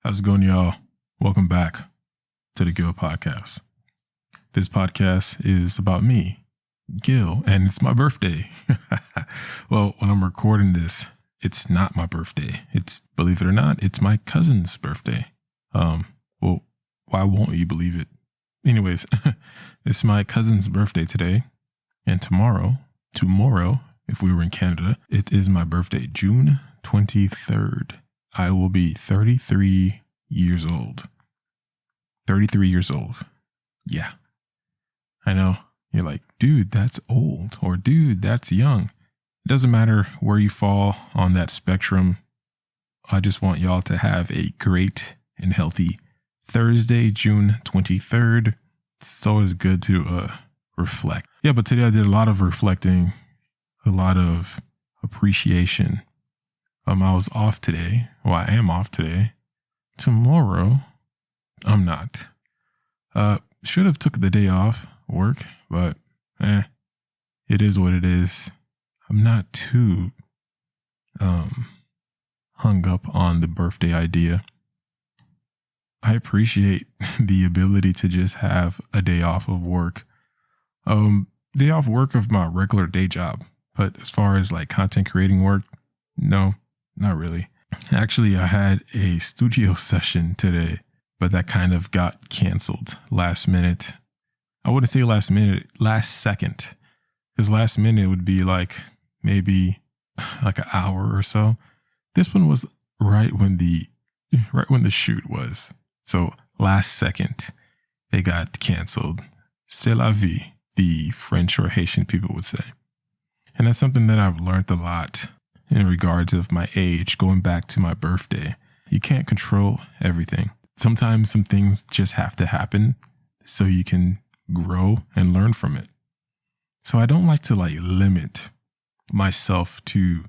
How's it going, y'all? Welcome back to the Gil Podcast. This podcast is about me, Gil, and it's my birthday. Well, when I'm recording this, it's not my birthday. Believe it or not, it's my cousin's birthday. Well, why won't you believe it? Anyways, it's my cousin's birthday today, and tomorrow, if we were in Canada, it is my birthday, June 23rd. I will be 33 years old. 33 years old. Yeah. I know. You're like, dude, that's old. Or dude, that's young. It doesn't matter where you fall on that spectrum. I just want y'all to have a great and healthy Thursday, June 23rd. It's always good to reflect. Yeah, but today I did a lot of reflecting, a lot of appreciation. I was off today. Well, I am off today. Tomorrow, I'm not. Should have took the day off work, but it is what it is. I'm not too hung up on the birthday idea. I appreciate the ability to just have a day off of work. Day off work of my regular day job. But as far as like content creating work, no. Not really. Actually, I had a studio session today, but that kind of got canceled last minute. I wouldn't say last minute, last second. Because last minute would be like maybe like an hour or so. This one was right when the shoot was. So last second, it got canceled. C'est la vie, the French or Haitian people would say. And that's something that I've learned a lot in regards of my age, going back to my birthday. You can't control everything. Sometimes some things just have to happen so you can grow and learn from it. So I don't like to limit myself to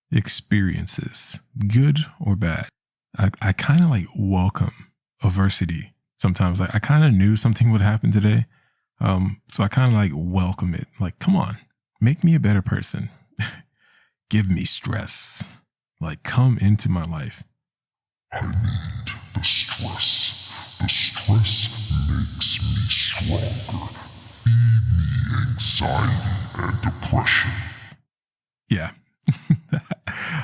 experiences, good or bad. I kind of welcome adversity. Sometimes I kind of knew something would happen today. So I kind of welcome it. Come on, make me a better person. Give me stress. Come into my life. I need the stress. The stress makes me stronger. Feed me anxiety and depression. Yeah.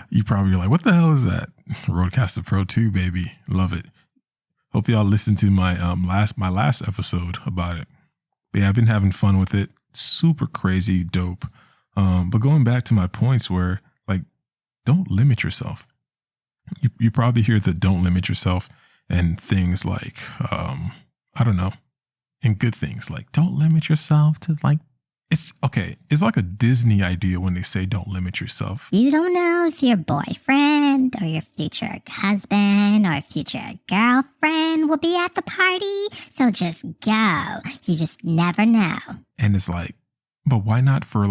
You probably are like, what the hell is that? Rodecaster Pro 2, baby. Love it. Hope y'all listened to my last episode about it. But yeah, I've been having fun with it. Super crazy dope. But going back to my points where, don't limit yourself. You probably hear the don't limit yourself and things I don't know, and good things don't limit yourself to it's okay. It's like a Disney idea when they say don't limit yourself. You don't know if your boyfriend or your future husband or future girlfriend will be at the party, so just go. You just never know. And it's but why not for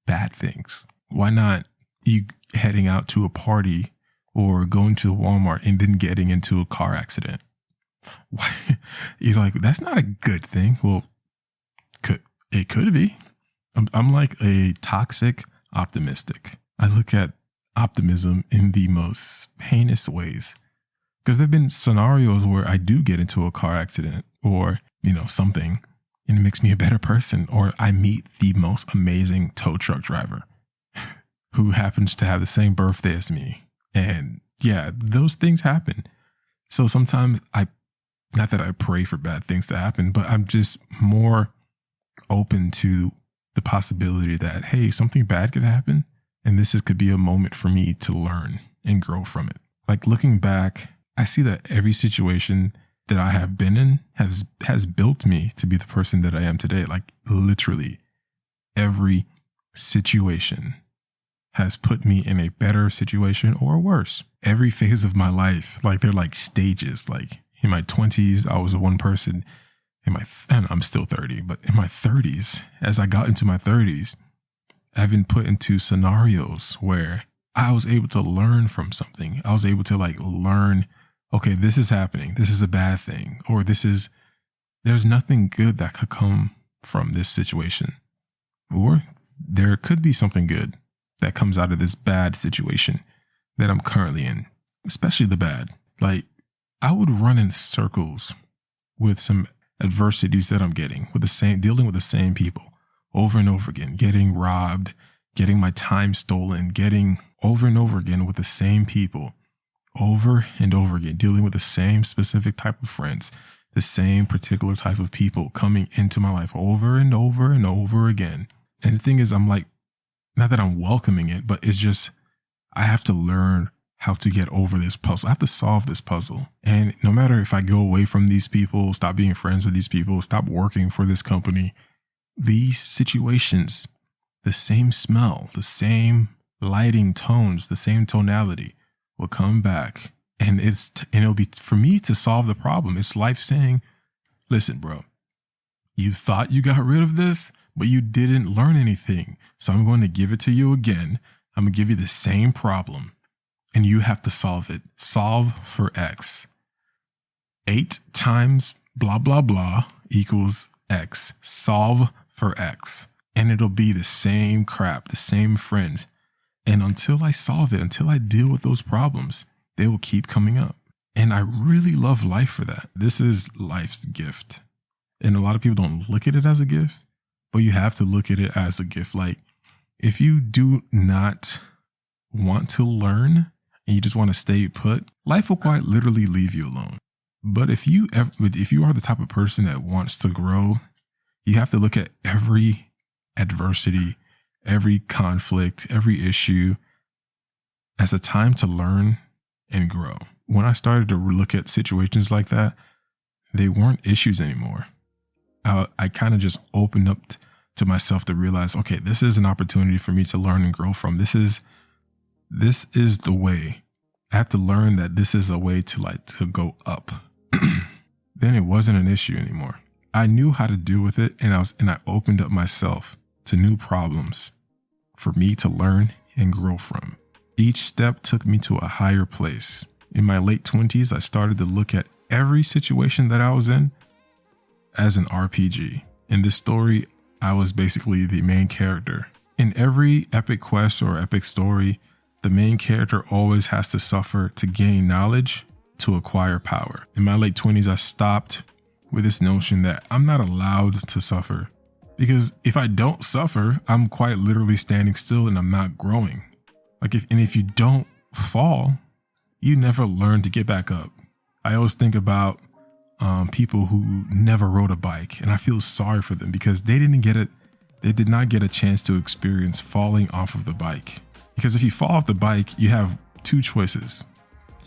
bad things? Why not you heading out to a party or going to Walmart and then getting into a car accident? Why? You're that's not a good thing. Well, it could be. I'm like a toxic optimistic. I look at optimism in the most heinous ways, because there've been scenarios where I do get into a car accident or, something, and it makes me a better person. Or I meet the most amazing tow truck driver who happens to have the same birthday as me. And yeah, those things happen. So sometimes not that I pray for bad things to happen, but I'm just more open to the possibility that, hey, something bad could happen. And could be a moment for me to learn and grow from it. Looking back, I see that every situation that I have been in has built me to be the person that I am today. Literally every situation has put me in a better situation or worse. Every phase of my life, they're stages. In my 20s, I was one person. And I'm still 30, but in my 30s, as I got into my 30s, I've been put into scenarios where I was able to learn from something. I was able to learn, okay, this is happening. This is a bad thing. Or there's nothing good that could come from this situation. Or there could be something good that comes out of this bad situation that I'm currently in, especially the bad. I would run in circles with some adversities that I'm dealing with the same people over and over again, getting robbed, getting my time stolen, getting over and over again with the same people over and over again, dealing with the same specific type of friends, the same particular type of people coming into my life over and over and over again. And the thing is, I'm like, not that I'm welcoming it, but it's just, I have to learn how to get over this puzzle. I have to solve this puzzle. And no matter if I go away from these people, stop being friends with these people, stop working for this company, these situations, the same smell, the same lighting tones, the same tonality will come back. And it'll be for me to solve the problem. It's life saying, listen, bro, you thought you got rid of this, but you didn't learn anything. So I'm going to give it to you again. I'm going to give you the same problem and you have to solve it. Solve for X. 8 times blah, blah, blah equals X. Solve for X. And it'll be the same crap, the same friend. And until I solve it, until I deal with those problems, they will keep coming up. And I really love life for that. This is life's gift. And a lot of people don't look at it as a gift, but you have to look at it as a gift. Like, if you do not want to learn and you just want to stay put, life will quite literally leave you alone. But if you are the type of person that wants to grow, you have to look at every adversity, every conflict, every issue as a time to learn and grow. When I started to look at situations like that, they weren't issues anymore. I kind of just opened up to myself to realize, okay, this is an opportunity for me to learn and grow from. This is the way. I have to learn that this is a way to go up. Then it wasn't an issue anymore. I knew how to deal with it, and I opened up myself to new problems for me to learn and grow from. Each step took me to a higher place. In my late 20s, I started to look at every situation that I was in as an RPG. In this story, I was basically the main character. In every epic quest or epic story, the main character always has to suffer to gain knowledge, to acquire power. In my late 20s, I stopped with this notion that I'm not allowed to suffer, because if I don't suffer, I'm quite literally standing still and I'm not growing. If you don't fall, you never learn to get back up. I always think about people who never rode a bike, and I feel sorry for them because they did not get a chance to experience falling off of the bike. Because if you fall off the bike, you have 2 choices.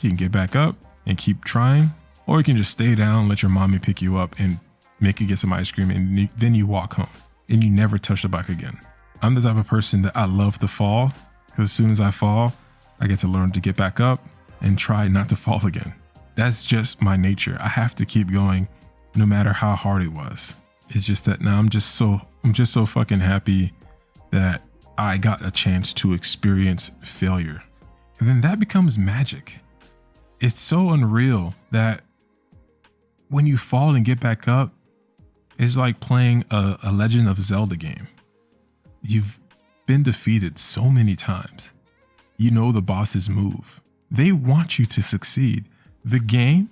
You can get back up and keep trying, or you can just stay down, let your mommy pick you up and make you get some ice cream, and then you walk home and you never touch the bike again. I'm the type of person that I love to fall, because as soon as I fall, I get to learn to get back up and try not to fall again. That's just my nature. I have to keep going no matter how hard it was. It's just that now I'm just so fucking happy that I got a chance to experience failure. And then that becomes magic. It's so unreal that when you fall and get back up, it's like playing a Legend of Zelda game. You've been defeated so many times. You know the boss's move. They want you to succeed. The game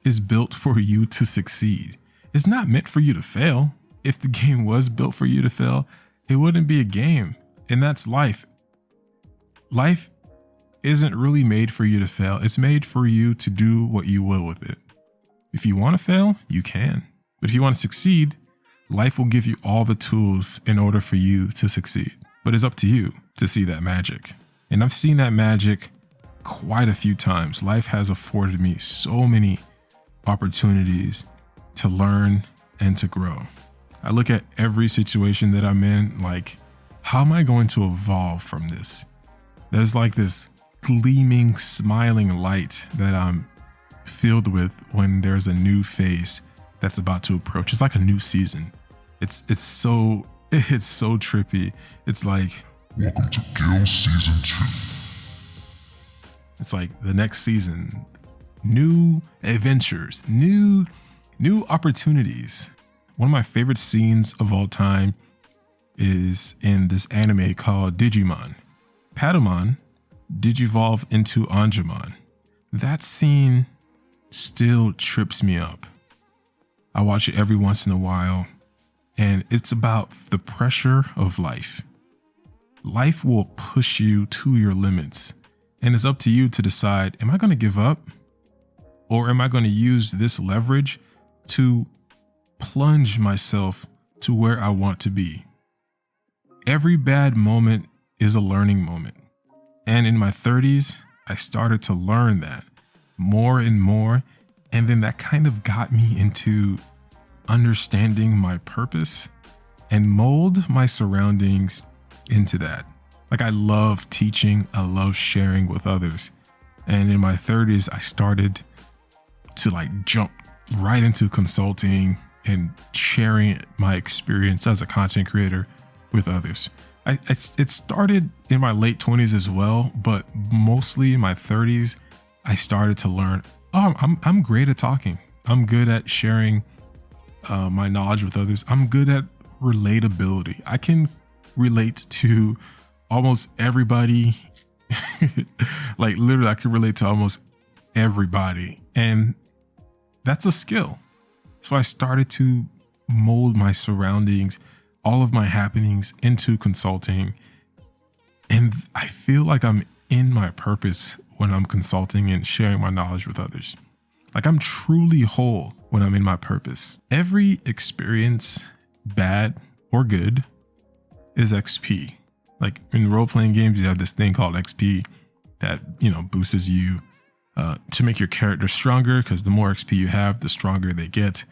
is built for you to succeed. It's not meant for you to fail. If the game was built for you to fail, it wouldn't be a game. And that's life. Life isn't really made for you to fail. It's made for you to do what you will with it. If you want to fail, you can. But if you want to succeed, life will give you all the tools in order for you to succeed. But it's up to you to see that magic. And I've seen that magic quite a few times. Life has afforded me so many opportunities to learn and to grow. I look at every situation that I'm in like, how am I going to evolve from this? There's like this gleaming, smiling light that I'm filled with when there's a new phase that's about to approach. It's like a new season. It's so trippy. It's like, welcome to Gale Season 2. It's like the next season, new adventures, new opportunities. One of my favorite scenes of all time is in this anime called Digimon. Patamon digivolve into Angemon. That scene still trips me up. I watch it every once in a while, and it's about the pressure of life. Life will push you to your limits, and it's up to you to decide, am I going to give up? Or am I going to use this leverage to plunge myself to where I want to be? Every bad moment is a learning moment. And in my 30s, I started to learn that more and more. And then that kind of got me into understanding my purpose and mold my surroundings into that. Like, I love teaching. I love sharing with others. And in my 30s, I started to like jump right into consulting and sharing my experience as a content creator with others. It started in my late 20s as well, but mostly in my 30s, I started to learn, I'm great at talking. I'm good at sharing my knowledge with others. I'm good at relatability. I can relate to almost everybody. Like, literally, I can relate to almost everybody. And that's a skill. So I started to mold my surroundings, all of my happenings into consulting. And I feel like I'm in my purpose when I'm consulting and sharing my knowledge with others. Like, I'm truly whole when I'm in my purpose. Every experience, bad or good, is XP. Like, in role-playing games, you have this thing called XP that, boosts you to make your character stronger, because the more XP you have, the stronger they get,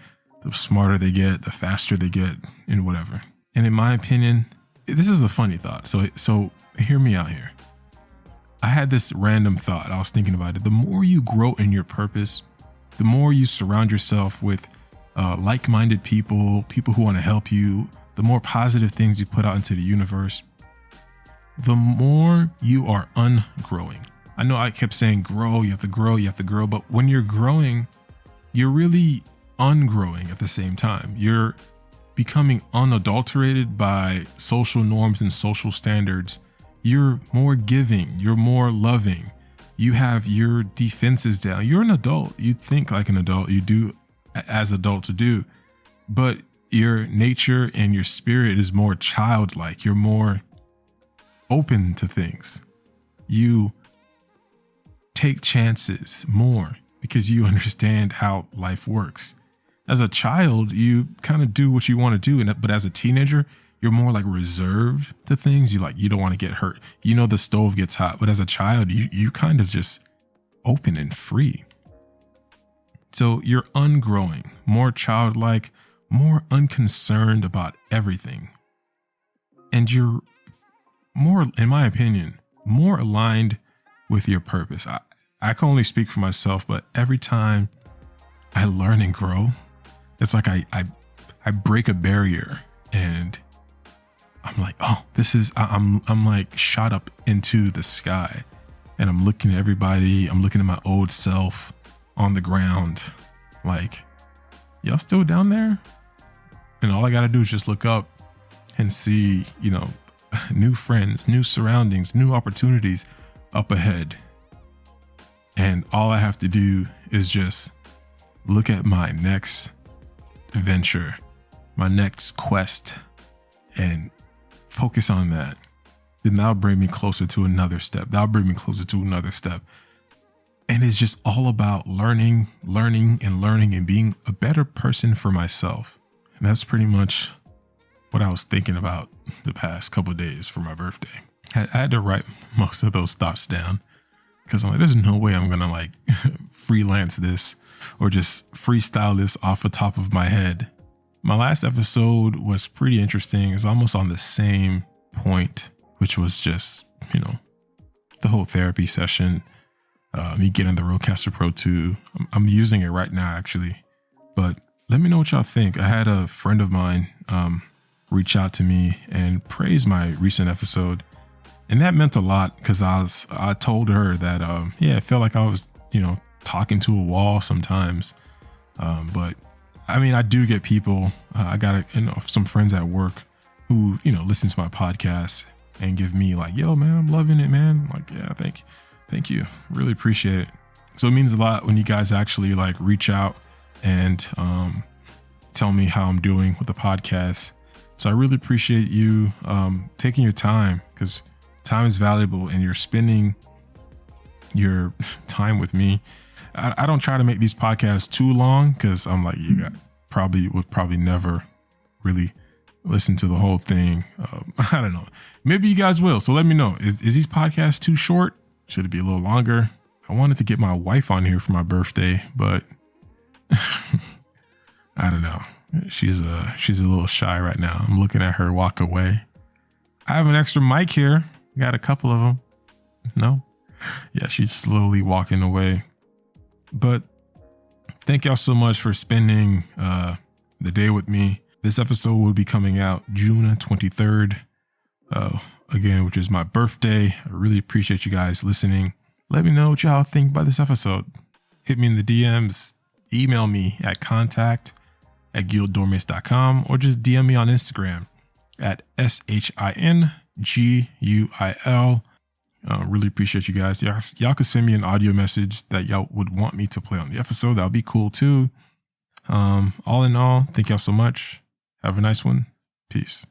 the smarter they get, the faster they get, and whatever. And in my opinion, this is a funny thought. So hear me out here. I had this random thought. I was thinking about it. The more you grow in your purpose, the more you surround yourself with like-minded people who want to help you, the more positive things you put out into the universe, the more you are ungrowing. I know I kept saying grow, you have to grow, but when you're growing, you're really ungrowing at the same time. You're becoming unadulterated by social norms and social standards. You're more giving, you're more loving. You have your defenses down. You're an adult. You think like an adult. You do as adults do, but your nature and your spirit is more childlike. You're more open to things. You take chances more because you understand how life works. As a child, you kind of do what you want to do, but as a teenager, you're more like reserved to things. You don't want to get hurt. The stove gets hot, but as a child, you kind of just open and free. So you're ungrowing, more childlike, more unconcerned about everything. And you're more, in my opinion, more aligned with your purpose. I can only speak for myself, but every time I learn and grow, it's like I break a barrier and I'm like, oh, I'm like shot up into the sky, and I'm looking at everybody. I'm looking at my old self on the ground, like, y'all still down there? And all I got to do is just look up and see, new friends, new surroundings, new opportunities up ahead. And all I have to do is just look at my next venture, my next quest, and focus on that. Then that'll bring me closer to another step. And it's just all about learning and being a better person for myself. And that's pretty much what I was thinking about the past couple of days for my birthday. I had to write most of those thoughts down because I'm like, there's no way I'm going to like freelance this or just freestyle this off the top of my head. My last episode was pretty interesting. It's almost on the same point, which was just, the whole therapy session, me getting the Rodecaster Pro 2. I'm using it right now, actually. But let me know what y'all think. I had a friend of mine reach out to me and praise my recent episode. And that meant a lot because I told her that, I felt like I was, talking to a wall sometimes. But I mean, I do get people, I got some friends at work who, listen to my podcast and give me like, yo, man, I'm loving it, man. I'm like, yeah, thank you. Really appreciate it. So it means a lot when you guys actually like reach out and tell me how I'm doing with the podcast. So I really appreciate you taking your time, because time is valuable and you're spending your time with me. I don't try to make these podcasts too long, because I'm like, you would probably never really listen to the whole thing. I don't know. Maybe you guys will. So let me know. Is these podcasts too short? Should it be a little longer? I wanted to get my wife on here for my birthday, but I don't know. She's a little shy right now. I'm looking at her walk away. I have an extra mic here. Got a couple of them. No? Yeah, she's slowly walking away. But thank y'all so much for spending the day with me. This episode will be coming out June 23rd, again, which is my birthday. I really appreciate you guys listening. Let me know what y'all think about this episode. Hit me in the DMs, email me at contact@guildormes.com, or just DM me on Instagram at SHINGUIL. Really appreciate you guys. Y'all could send me an audio message that y'all would want me to play on the episode. That would be cool too. All in all, thank y'all so much. Have a nice one. Peace.